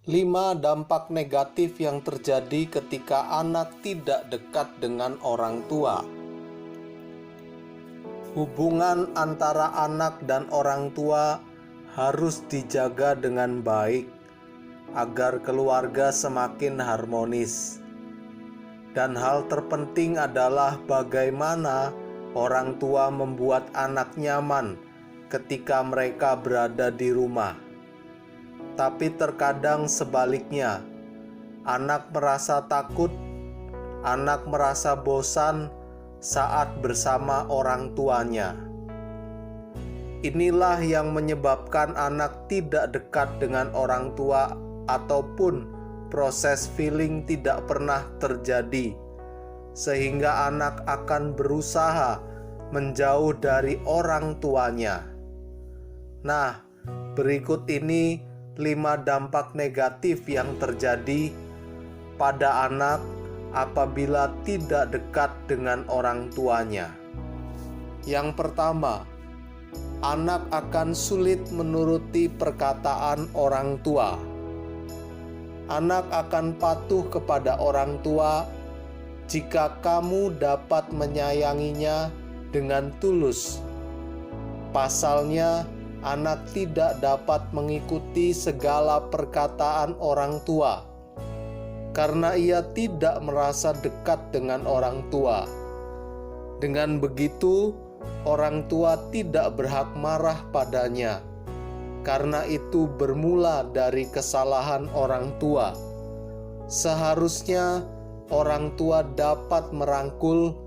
5 dampak negatif yang terjadi ketika anak tidak dekat dengan orang tua. Hubungan antara anak dan orang tua harus dijaga dengan baik agar keluarga semakin harmonis. Dan hal terpenting adalah bagaimana orang tua membuat anak nyaman ketika mereka berada di rumah. Tapi terkadang sebaliknya, anak merasa takut, anak merasa bosan saat bersama orang tuanya. Inilah yang menyebabkan anak tidak dekat dengan orang tua ataupun proses feeling tidak pernah terjadi, sehingga anak akan berusaha menjauh dari orang tuanya. Nah, berikut ini 5 dampak negatif yang terjadi pada anak apabila tidak dekat dengan orang tuanya. Yang pertama, anak akan sulit menuruti perkataan orang tua. Anak akan patuh kepada orang tua jika kamu dapat menyayanginya dengan tulus. Pasalnya, anak tidak dapat mengikuti segala perkataan orang tua karena ia tidak merasa dekat dengan orang tua. Dengan begitu, orang tua tidak berhak marah padanya karena itu bermula dari kesalahan orang tua. Seharusnya orang tua dapat merangkul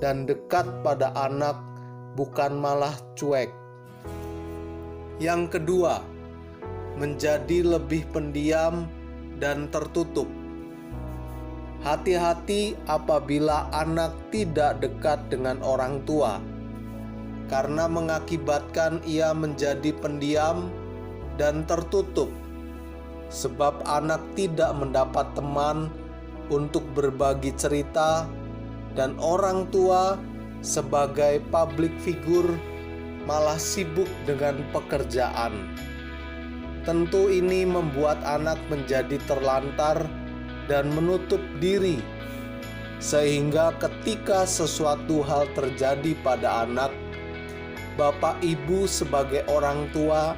dan dekat pada anak, bukan malah cuek. Yang kedua, menjadi lebih pendiam dan tertutup. Hati-hati apabila anak tidak dekat dengan orang tua, karena mengakibatkan ia menjadi pendiam dan tertutup, sebab anak tidak mendapat teman untuk berbagi cerita, dan orang tua sebagai public figure malah sibuk dengan pekerjaan. Tentu ini membuat anak menjadi terlantar dan menutup diri, sehingga ketika sesuatu hal terjadi pada anak, bapak ibu sebagai orang tua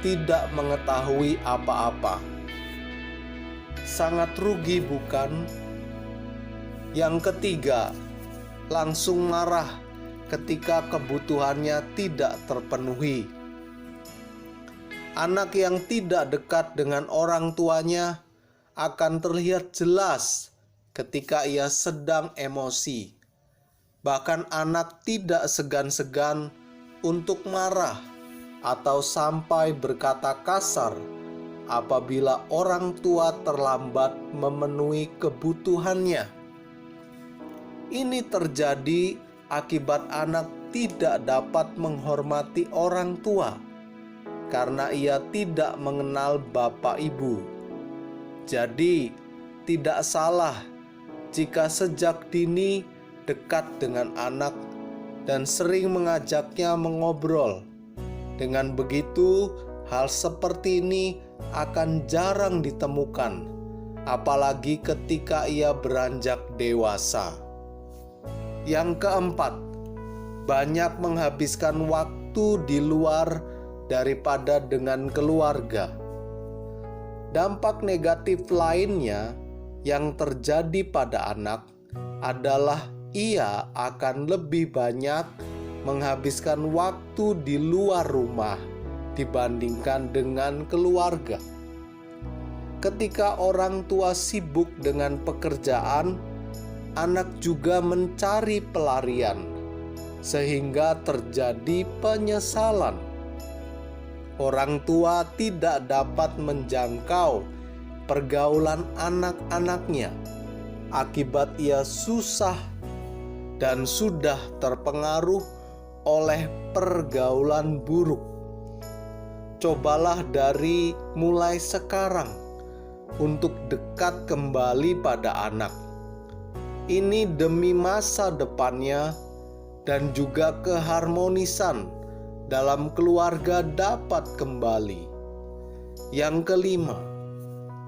tidak mengetahui apa-apa. Sangat rugi, bukan? Yang ketiga, langsung marah ketika kebutuhannya tidak terpenuhi. Anak yang tidak dekat dengan orang tuanya akan terlihat jelas ketika ia sedang emosi. Bahkan anak tidak segan-segan untuk marah atau sampai berkata kasar apabila orang tua terlambat memenuhi kebutuhannya. Ini terjadi akibat anak tidak dapat menghormati orang tua karena ia tidak mengenal bapak ibu. Jadi, tidak salah jika sejak dini dekat dengan anak dan sering mengajaknya mengobrol. Dengan begitu, hal seperti ini akan jarang ditemukan, apalagi ketika ia beranjak dewasa. Yang keempat, banyak menghabiskan waktu di luar daripada dengan keluarga. Dampak negatif lainnya yang terjadi pada anak adalah ia akan lebih banyak menghabiskan waktu di luar rumah dibandingkan dengan keluarga. Ketika orang tua sibuk dengan pekerjaan, anak juga mencari pelarian, sehingga terjadi penyesalan. Orang tua tidak dapat menjangkau pergaulan anak-anaknya akibat ia susah dan sudah terpengaruh oleh pergaulan buruk. Cobalah dari mulai sekarang untuk dekat kembali pada anak. Ini demi masa depannya dan juga keharmonisan dalam keluarga dapat kembali. Yang kelima,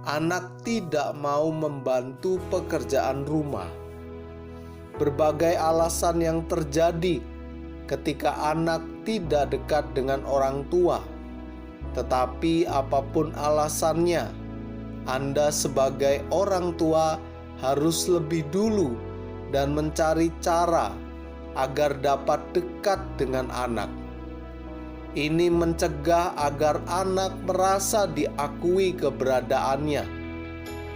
anak tidak mau membantu pekerjaan rumah. Berbagai alasan yang terjadi ketika anak tidak dekat dengan orang tua. Tetapi apapun alasannya, Anda sebagai orang tua harus lebih dulu dan mencari cara agar dapat dekat dengan anak. Ini mencegah agar anak merasa diakui keberadaannya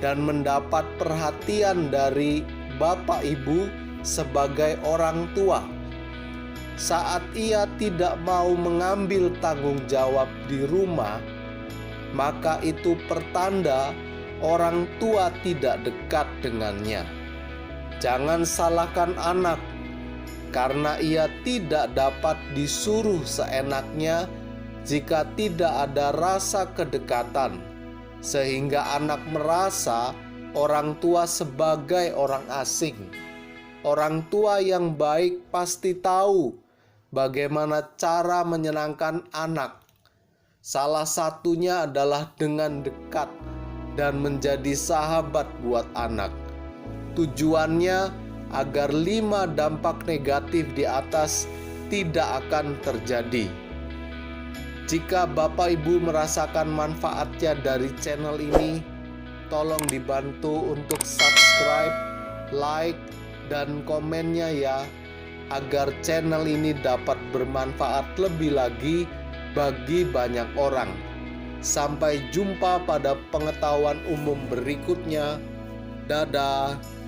dan mendapat perhatian dari bapak ibu sebagai orang tua. Saat ia tidak mau mengambil tanggung jawab di rumah, maka itu pertanda orang tua tidak dekat dengannya. Jangan salahkan anak karena ia tidak dapat disuruh seenaknya jika tidak ada rasa kedekatan, sehingga anak merasa orang tua sebagai orang asing. Orang tua yang baik pasti tahu bagaimana cara menyenangkan anak. Salah satunya adalah dengan dekat dan menjadi sahabat buat anak. Tujuannya agar 5 dampak negatif di atas tidak akan terjadi. Jika Bapak Ibu merasakan manfaatnya dari channel ini, tolong dibantu untuk subscribe, like, dan komennya ya, agar channel ini dapat bermanfaat lebih lagi bagi banyak orang. Sampai jumpa pada pengetahuan umum berikutnya. Dadah.